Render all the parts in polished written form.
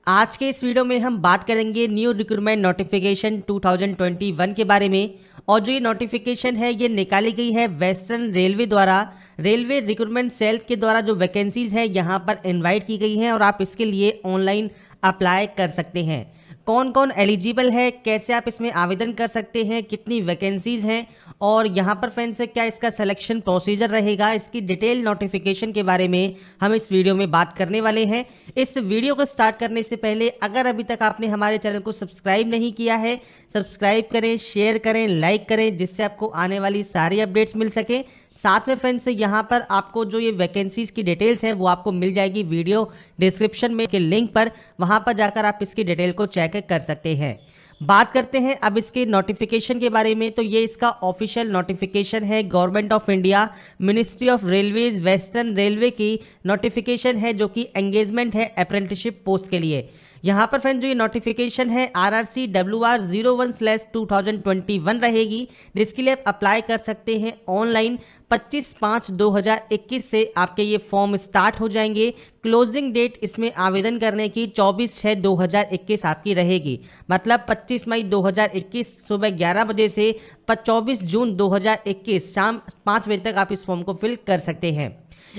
आज के इस वीडियो में हम बात करेंगे न्यू रिक्रूटमेंट नोटिफिकेशन 2021 के बारे में। और जो ये नोटिफिकेशन है ये निकाली गई है वेस्टर्न रेलवे द्वारा। रेलवे रिक्रूटमेंट सेल के द्वारा जो वैकेंसीज है यहाँ पर इनवाइट की गई हैं और आप इसके लिए ऑनलाइन अप्लाई कर सकते हैं। कौन कौन एलिजिबल है, कैसे आप इसमें आवेदन कर सकते हैं, कितनी वैकेंसीज हैं और यहाँ पर फ्रेंड्स क्या इसका सिलेक्शन प्रोसीजर रहेगा, इसकी डिटेल नोटिफिकेशन के बारे में हम इस वीडियो में बात करने वाले हैं। इस वीडियो को स्टार्ट करने से पहले अगर अभी तक आपने हमारे चैनल को सब्सक्राइब नहीं किया है, सब्सक्राइब करें, शेयर करें, लाइक करें, जिससे आपको आने वाली सारी अपडेट्स मिल सके। साथ में फ्रेंड्स यहाँ पर आपको जो ये वैकेंसीज की डिटेल्स है वो आपको मिल जाएगी वीडियो डिस्क्रिप्शन में के लिंक पर, वहाँ पर जाकर आप इसकी डिटेल को चेक कर सकते हैं। बात करते हैं अब इसके नोटिफिकेशन के बारे में। तो ये इसका ऑफिशियल नोटिफिकेशन है, government of India, ministry of railways, western railway की नोटिफिकेशन है जो कि एंगेजमेंट है अप्रेंटिसशिप पोस्ट के लिए। यहाँ पर फ्रेंड जो ये नोटिफिकेशन है RRC WR 01/2021 रहेगी, जिसके लिए आप अप्लाई कर सकते हैं ऑनलाइन। 25/5/2021 से आपके ये फॉर्म स्टार्ट हो जाएंगे। क्लोजिंग डेट इसमें आवेदन करने की 24/6/2021 आपकी रहेगी, मतलब 25 मई 2021 सुबह 11 बजे से 24 जून 2021 शाम 5 बजे तक आप इस फॉर्म को फिल कर सकते हैं।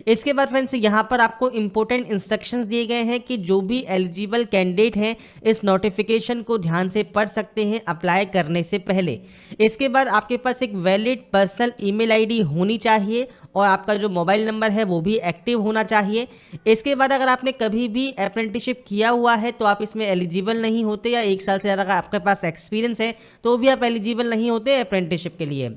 इसके बाद फ्रेंड्स यहाँ पर आपको इंपॉर्टेंट इंस्ट्रक्शंस दिए गए हैं कि जो भी एलिजिबल कैंडिडेट हैं इस नोटिफिकेशन को ध्यान से पढ़ सकते हैं अप्लाई करने से पहले। इसके बाद आपके पास एक वैलिड पर्सनल ईमेल आईडी होनी चाहिए और आपका जो मोबाइल नंबर है वो भी एक्टिव होना चाहिए। इसके बाद अगर आपने कभी भी अप्रेंटिसशिप किया हुआ है तो आप इसमें एलिजिबल नहीं होते, या 1 साल से ज़्यादा का आपके पास एक्सपीरियंस है तो भी आप एलिजिबल नहीं होते अप्रेंटिसशिप के लिए।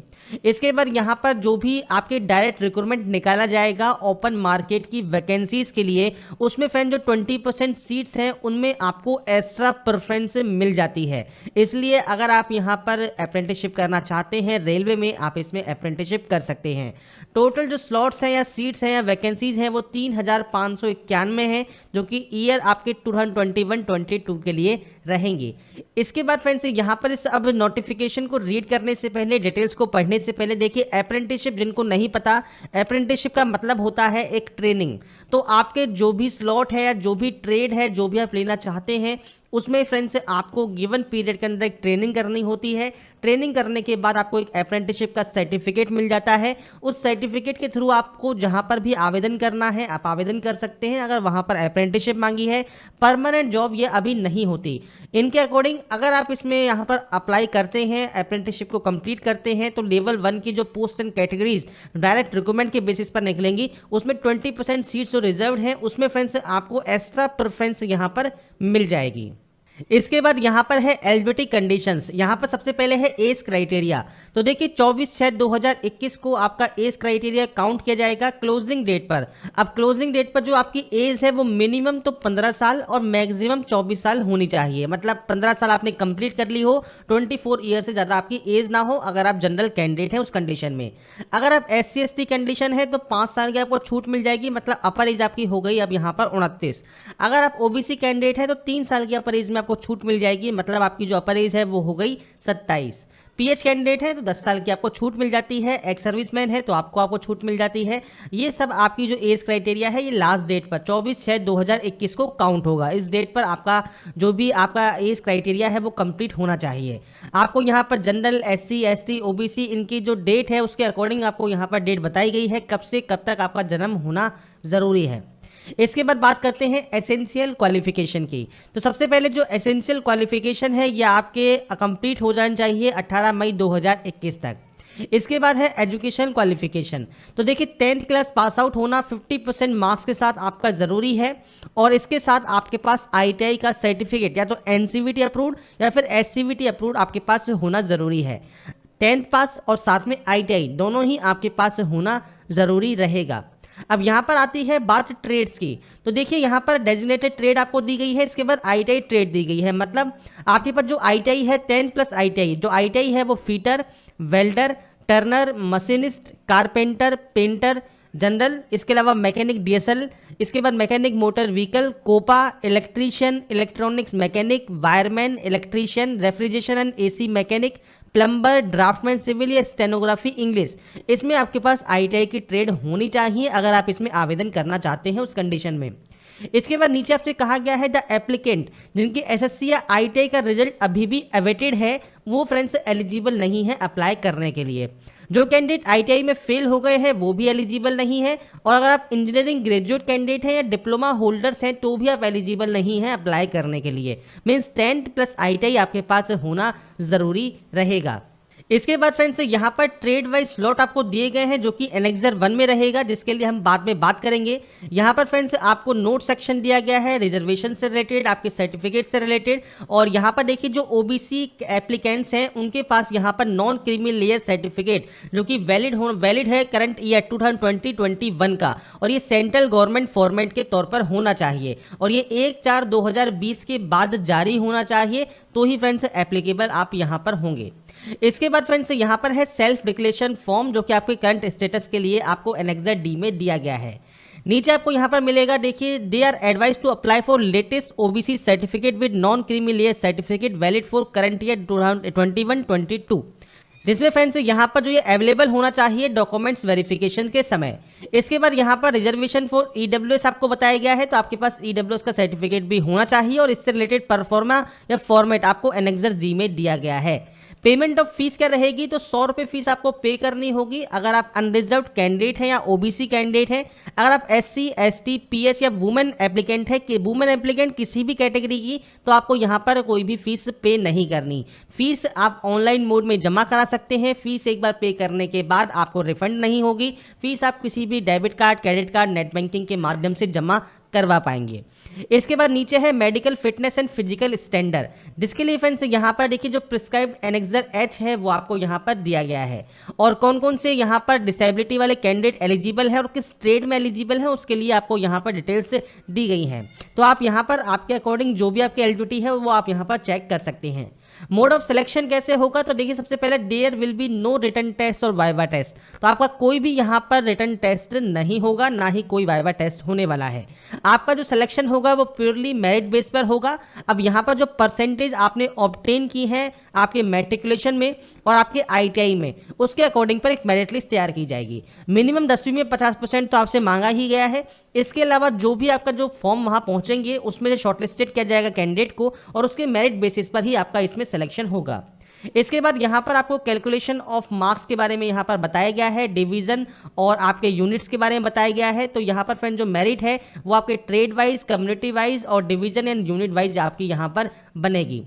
इसके बाद यहाँ पर जो भी आपके डायरेक्ट रिक्रूटमेंट निकाला जाएगा ओपन मार्केट की वैकेंसीज के लिए, उसमें फ्रेंड जो 20% सीट्स हैं उनमें आपको एक्स्ट्रा प्रेफरेंस मिल जाती है। इसलिए अगर आप यहाँ पर अप्रेंटिसशिप करना चाहते हैं रेलवे में, आप इसमें अप्रेंटिसशिप कर सकते हैं। टोटल जो स्लॉट्स हैं या सीट्स हैं या वैकेंसीज हैं वो 3591 हैं, जो कि ईयर आपके 2021-22 के लिए रहेंगी। इसके बाद फ्रेंड्स यहाँ पर इस अब नोटिफिकेशन को रीड करने से पहले, डिटेल्स को पढ़ने से पहले देखिए, अप्रेंटिसशिप जिनको नहीं पता, अप्रेंटिसशिप का मतलब होता है एक ट्रेनिंग। तो आपके जो भी स्लॉट है या जो भी ट्रेड है, जो भी आप लेना चाहते हैं, उसमें फ्रेंड्स आपको गिवन पीरियड के अंदर एक ट्रेनिंग करनी होती है। ट्रेनिंग करने के बाद आपको एक अप्रेंटिसशिप का सर्टिफिकेट मिल जाता है। उस सर्टिफिकेट के थ्रू आपको जहां पर भी आवेदन करना है आप आवेदन कर सकते हैं। अगर वहां पर अप्रेंटिसशिप मांगी है, परमानेंट जॉब ये अभी नहीं होती। इनके अकॉर्डिंग अगर आप इसमें यहाँ पर अप्लाई करते हैं, अप्रेंटिसशिप को कंप्लीट करते हैं, तो लेवल 1 की जो post and categories direct recruitment के बेसिस पर निकलेंगी, उसमें 20% सीट्स जो रिजर्व हैं उसमें फ्रेंड्स आपको एक्स्ट्रा प्रेफरेंस यहाँ पर मिल जाएगी। इसके बाद यहाँ पर है एलिजिबिलिटी कंडीशंस। यहाँ पर सबसे पहले है एज क्राइटेरिया। तो देखिए 24/6/2021 को आपका एज क्राइटेरिया काउंट किया जाएगा क्लोजिंग डेट पर। अब क्लोजिंग डेट पर जो आपकी एज है वो मिनिमम तो 15 साल और मैक्सिमम 24 साल होनी चाहिए। मतलब 15 साल आपने कंप्लीट कर ली हो, 24 ईयर से ज़्यादा आपकी एज ना हो अगर आप जनरल कैंडिडेट हैं उस कंडीशन में। अगर आप SC ST कंडीशन है तो 5 साल की आपको छूट मिल जाएगी, मतलब अपर एज आपकी हो गई अब यहाँ पर 29। अगर आप OBC कैंडिडेट है तो 3 साल की अपर एज में आपको छूट मिल जाएगी, मतलब आपकी जो अपर एज है वो हो गई 27। PH कैंडिडेट है तो 10 साल की आपको छूट मिल जाती है। एक्स सर्विसमैन है तो आपको छूट मिल जाती है। ये सब आपकी जो एज क्राइटेरिया है ये लास्ट डेट पर 24/6/2021 को काउंट होगा। इस डेट पर आपका जो भी आपका एज क्राइटेरिया है वो कंप्लीट होना चाहिए। आपको यहाँ पर जनरल, SC ST OBC इनकी जो डेट है उसके अकॉर्डिंग आपको यहाँ पर डेट बताई गई है कब से कब तक आपका जन्म होना ज़रूरी है। इसके बाद बात करते हैं एसेंशियल क्वालिफिकेशन की। तो सबसे पहले जो एसेंशियल क्वालिफिकेशन है ये आपके कंप्लीट हो जाना चाहिए 18 मई 2021 तक। इसके बाद है एजुकेशन क्वालिफिकेशन। तो देखिए 10th क्लास पास आउट होना 50% मार्क्स के साथ आपका ज़रूरी है, और इसके साथ आपके पास ITI का सर्टिफिकेट या तो NCVT अप्रूव्ड या फिर SCVT अप्रूव्ड आपके पास होना ज़रूरी है। 10th पास और साथ में ITI दोनों ही आपके पास होना ज़रूरी रहेगा। अब यहाँ पर आती है बात ट्रेड्स की। तो देखिए यहाँ पर डेजिग्नेटेड ट्रेड आपको दी गई है, इसके बाद ITI ट्रेड दी गई है। मतलब आपके पास जो ITI है 10 प्लस ITI, जो ITI है वो fitter, welder, turner, machinist, carpenter, painter, general, इसके अलावा मैकेनिक DSL, इसके बाद mechanic motor vehicle, COPA, electrician, electronics mechanic, wireman, electrician, refrigeration and AC mechanic, plumber, draftsman civil या स्टेनोग्राफी इंग्लिश, इसमें आपके पास ITI की ट्रेड होनी चाहिए अगर आप इसमें आवेदन करना चाहते हैं उस कंडीशन में। इसके बाद नीचे आपसे कहा गया है द एप्लीकेंट जिनकी एसएससी या आईटीआई का रिजल्ट अभी भी अवेटेड है वो फ्रेंड्स एलिजिबल नहीं है अप्लाई करने के लिए। जो कैंडिडेट आईटीआई में फेल हो गए हैं वो भी एलिजिबल नहीं है, और अगर आप इंजीनियरिंग ग्रेजुएट कैंडिडेट हैं या डिप्लोमा होल्डर्स हैं तो भी आप एलिजिबल नहीं हैं अप्लाई करने के लिए। मीन्स 10th प्लस आईटीआई आपके पास होना ज़रूरी रहेगा। इसके बाद फ्रेंड्स यहाँ पर ट्रेड वाइज स्लॉट आपको दिए गए हैं जो कि एनेक्सर 1 में रहेगा, जिसके लिए हम बाद में बात करेंगे। यहाँ पर फ्रेंड्स आपको नोट सेक्शन दिया गया है रिजर्वेशन से रिलेटेड, आपके सर्टिफिकेट से रिलेटेड, और यहाँ पर देखिए जो ओबीसी एप्लीकेंट्स हैं उनके पास यहाँ पर नॉन क्रीमी लेयर सर्टिफिकेट जो कि वैलिड है करंट ईयर 2020-21 का, और ये सेंट्रल गवर्नमेंट फॉर्मेट के तौर पर होना चाहिए, और ये 1/4/2020 के बाद जारी होना चाहिए, तो ही फ्रेंड्स एप्लीकेबल आप यहाँ पर होंगे। इसके बाद फ्रेंड्स यहाँ पर है सेल्फ डिक्लेरेशन फॉर्म जो कि आपके करंट स्टेटस के लिए आपको एनेक्सर डी में दिया गया है। नीचे आपको यहाँ पर मिलेगा, देखिए they are advise to apply for latest OBC certificate with non creamy layer certificate valid for current year 2021-22, जिसमें फ्रेंड्स यहाँ पर जो ये अवेलेबल होना चाहिए डॉक्यूमेंट्स वेरिफिकेशन के समय। इसके बाद यहाँ पर रिजर्वेशन फॉर ईडब्ल्यूएस आपको बताया गया है, तो आपके पास ईडब्ल्यूएस का सर्टिफिकेट भी होना चाहिए, और इससे रिलेटेड परफॉर्मा या फॉर्मेट आपको एनेक्सर जी में दिया गया है। पेमेंट ऑफ फीस क्या रहेगी, तो 100 रुपये फीस आपको पे करनी होगी अगर आप अनरिजर्व्ड कैंडिडेट हैं या ओबीसी कैंडिडेट हैं। अगर आप एससी, एसटी, पीएच या वुमेन एप्लीकेंट है कि वुमेन एप्लीकेंट किसी भी कैटेगरी की, तो आपको यहाँ पर कोई भी फीस पे नहीं करनी। फीस आप ऑनलाइन मोड में जमा करा सकते हैं। फीस एक बार पे करने के बाद आपको रिफंड नहीं होगी। फीस आप किसी भी debit card, credit card, net banking के माध्यम से जमा करवा पाएंगे। इसके बाद नीचे है medical fitness and physical standard, जिसके लिए फ्रेंड्स यहाँ पर देखिए जो प्रिस्क्राइब्ड एनेक्सर एच है वो आपको यहाँ पर दिया गया है, और कौन कौन से यहाँ पर डिसेबिलिटी वाले कैंडिडेट एलिजिबल है और किस ट्रेड में एलिजिबल है उसके लिए आपको यहाँ पर डिटेल्स दी गई हैं। तो आप यहाँ पर आपके अकॉर्डिंग जो भी आपकी एलिजिबिलिटी है वो आप यहाँ पर चेक कर सकते हैं। मोड ऑफ सिलेक्शन कैसे होगा, तो देखिए सबसे पहले there will be no written test और वाइवा टेस्ट, तो आपका कोई भी यहाँ पर रिटन टेस्ट नहीं होगा, ना ही कोई वाइवा टेस्ट होने वाला है। आपका जो सिलेक्शन होगा वो प्योरली मेरिट बेस पर होगा। अब यहाँ पर जो परसेंटेज आपने ऑब्टेन की है आपके मैट्रिकुलेशन में और आपके आईटीआई में, उसके अकॉर्डिंग पर एक मेरिट लिस्ट तैयार की जाएगी। मिनिमम 10वीं में 50% तो आपसे मांगा ही गया है। इसके अलावा जो भी आपका जो फॉर्म वहां पहुंचेंगे उसमें से शॉर्टलिस्टेड किया जाएगा कैंडिडेट को, और उसके मेरिट बेसिस पर ही आपका इसमें सिलेक्शन होगा। इसके बाद यहाँ पर आपको कैलकुलेशन ऑफ मार्क्स के बारे में यहाँ पर बताया गया है, डिवीजन और आपके यूनिट्स के बारे में बताया गया है। तो यहाँ पर फ्रेंड जो मेरिट है वो आपके ट्रेड वाइज, कम्युनिटी वाइज और डिवीजन एंड यूनिट वाइज आपकी यहाँ पर बनेगी।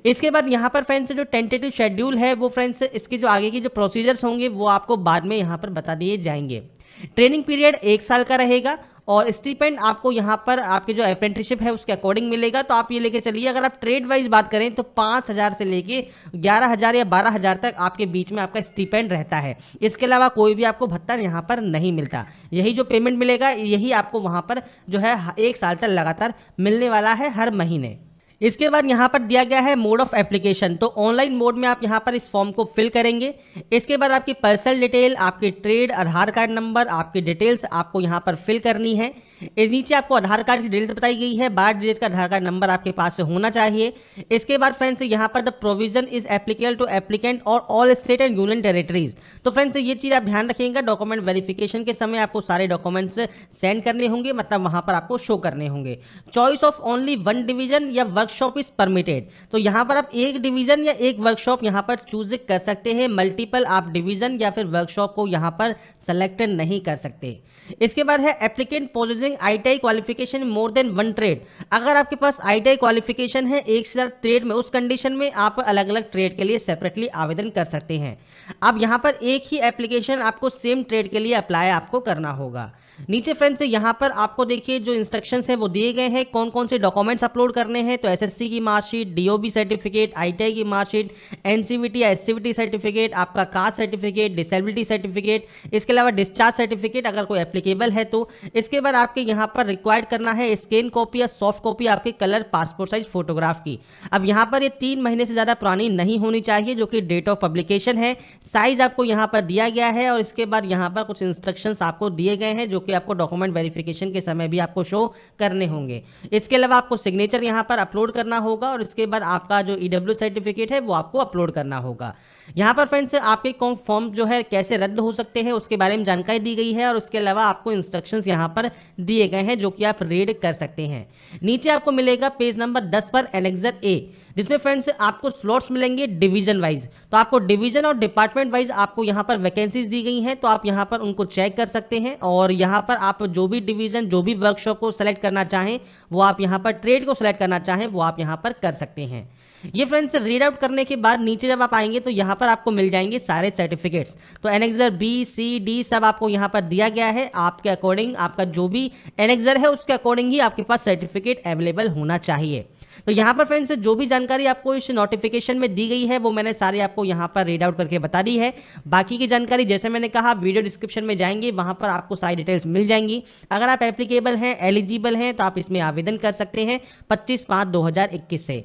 इसके बाद यहाँ पर फ्रेंड्स जो टेंटेटिव शेड्यूल है वो फ्रेंड्स इसके जो आगे की जो प्रोसीजर्स होंगे वो आपको बाद में यहाँ पर बता दिए जाएंगे। ट्रेनिंग पीरियड 1 साल का रहेगा, और स्टिपेंड आपको यहाँ पर आपके जो अप्रेंटिसशिप है उसके अकॉर्डिंग मिलेगा। तो आप ये लेके चलिए, अगर आप ट्रेड वाइज बात करें तो 5,000 से लेके 11,000 या 12,000 तक आपके बीच में आपका स्टिपेंड रहता है। इसके अलावा कोई भी आपको भत्ता यहाँ पर नहीं मिलता। यही जो पेमेंट मिलेगा यही आपको वहाँ पर जो है 1 साल तक लगातार मिलने वाला है हर महीने। इसके बाद यहाँ पर दिया गया है मोड ऑफ एप्लीकेशन, तो ऑनलाइन मोड में आप यहाँ पर इस फॉर्म को फिल करेंगे। इसके बाद आपकी पर्सनल डिटेल, आपके ट्रेड, आधार कार्ड नंबर, आपकी डिटेल्स आपको यहाँ पर फिल करनी है। इस नीचे आपको आधार कार्ड की डिटेल्स बताई गई है, 12 डिजिट का आधार कार्ड नंबर आपके पास होना चाहिए। इसके बाद फ्रेंड्स यहाँ पर the provision is applicable to applicant और all state and union territories. तो फ्रेंड्स ये चीज़ आप ध्यान रखिएगा, डॉक्यूमेंट वेरिफिकेशन के समय आपको सारे डॉक्यूमेंट्स सेंड करने होंगे, मतलब वहाँ पर आपको शो करने होंगे। चॉइस ऑफ ओनली 1 डिवीजन या वर्कशॉप इज परमिटेड, तो यहाँ पर आप एक डिवीजन या एक वर्कशॉप यहाँ पर चूज कर सकते हैं। मल्टीपल आप डिवीजन या फिर वर्कशॉप को यहाँ पर सेलेक्ट नहीं कर सकते। इसके बाद है applicant possessing ITI qualification more than 1 trade, अगर आपके पास आईटीआई क्वालिफिकेशन है 1 से ज़्यादा ट्रेड में, उस कंडीशन में आप अलग अलग ट्रेड के लिए सेपरेटली आवेदन कर सकते हैं। अब यहाँ पर एक ही एप्लीकेशन आपको सेम ट्रेड के लिए अप्लाई आपको करना होगा। नीचे फ्रेंड्स यहाँ पर आपको देखिए जो इंस्ट्रक्शंस हैं वो दिए गए हैं, कौन कौन से डॉक्यूमेंट्स अपलोड करने हैं। तो एसएससी की मार्कशीट, डीओबी सर्टिफिकेट, आईटीआई की मार्कशीट, एनसीवीटी या एससीवीटी सर्टिफिकेट, आपका कास्ट सर्टिफिकेट, डिसेबिलिटी सर्टिफिकेट, इसके अलावा डिस्चार्ज सर्टिफिकेट अगर कोई एप्लीकेबल है तो। इसके बाद आपके यहाँ पर रिक्वायर्ड करना है स्कैन कॉपी या सॉफ्ट कॉपी आपके कलर पासपोर्ट साइज फोटोग्राफ की। अब यहाँ पर ये 3 महीने से ज़्यादा पुरानी नहीं होनी चाहिए, जो कि डेट ऑफ पब्लिकेशन है। साइज आपको यहाँ पर दिया गया है, और इसके बाद यहाँ पर कुछ इंस्ट्रक्शंस आपको दिए गए हैं जो कि आपको डॉक्यूमेंट वेरिफिकेशन के समय भी आपको शो करने होंगे। इसके अलावा आपको सिग्नेचर यहाँ पर अपलोड करना होगा, और इसके बाद आपका जो ईडब्ल्यू सर्टिफिकेट है वो आपको अपलोड करना होगा। यहाँ पर फ्रेंड्स आपके फॉर्म जो है कैसे रद्द हो सकते हैं उसके बारे में जानकारी दी गई है और उसके अलावा आपको इंस्ट्रक्शंस यहाँ पर दिए गए हैं जो कि आप रीड कर सकते हैं। नीचे आपको मिलेगा पेज नंबर 10 पर एनेक्सर ए, जिसमें फ्रेंड्स आपको स्लॉट्स मिलेंगे डिवीजन वाइज। तो आपको डिवीजन और डिपार्टमेंट वाइज आपको यहाँ पर वैकेंसीज दी गई हैं, तो आप यहाँ पर उनको चेक कर सकते हैं और यहाँ पर आप जो भी डिवीजन जो भी वर्कशॉप को सेलेक्ट करना चाहें वो आप यहाँ पर ट्रेड को सेलेक्ट करना चाहें वो आप यहाँ पर कर सकते हैं। ये फ्रेंड्स रीड आउट करने के बाद नीचे जब आप आएंगे तो यहाँ पर आपको मिल जाएंगे सारे सर्टिफिकेट्स। तो एनेक्सर बी सी डी सब आपको यहाँ पर दिया गया है, आपके अकॉर्डिंग आपका जो भी एनेक्सर है उसके अकॉर्डिंग ही आपके पास सर्टिफिकेट अवेलेबल होना चाहिए। तो यहाँ पर फ्रेंड्स जो भी जानकारी आपको इस नोटिफिकेशन में दी गई है वो मैंने सारी आपको यहाँ पर रीड आउट करके बता दी है। बाकी की जानकारी जैसे मैंने कहा वीडियो डिस्क्रिप्शन में जाएंगे वहाँ पर आपको सारी डिटेल्स मिल जाएंगी। अगर आप एप्लीकेबल हैं एलिजिबल हैं तो आप इसमें आवेदन कर सकते हैं 25/5/2021 से।